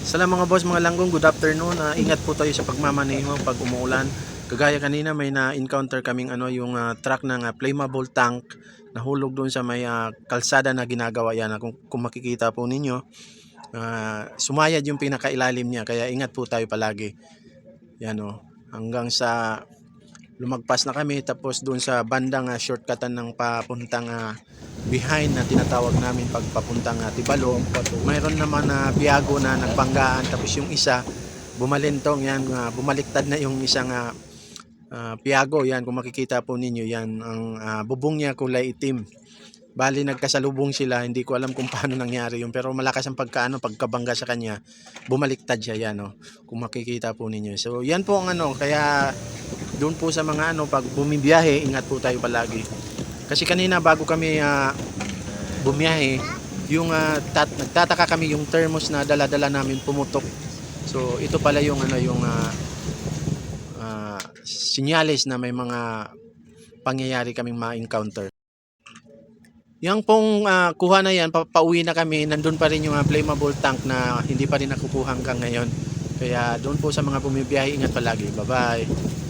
Salam mga boss, mga langgong, good afternoon. Ingat po tayo sa pagmamaneho pag umuulan. Kagaya kanina may na-encounter kaming yung truck ng flammable tank nahulog doon sa may kalsada na ginagawa yan. Kung makikita po ninyo, sumayad yung pinakailalim niya kaya ingat po tayo palagi. Yan hanggang sa lumagpas na kami tapos doon sa bandang shortcutan ng papuntang behind na tinatawag namin pagpapuntang Tibalo, mayroon naman na biyago na nagbanggaan tapos yung isa bumalintong yan, bumaliktad na yung isang piyago yan. Kung makikita po ninyo yan, ang bubong niya kulay itim. Bali nagkasalubong sila, hindi ko alam kung paano nangyari yun pero malakas ang pagkabangga sa kanya, bumaliktad siya yan kung makikita po ninyo. So yan po ang kaya doon po sa mga pag bumibiyahe, ingat po tayo palagi. Kasi kanina bago kami bumiyahe, yung nagtataka kami yung thermos na dala-dala namin pumutok. So ito pala yung senyales na may mga pangyayari kaming ma-encounter. Yang pong kuha na yan, pauwi na kami, nandun pa rin yung flammable tank na hindi pa rin nakukuha hanggang ngayon. Kaya doon po sa mga bumibiyahe, ingat palagi. Bye-bye.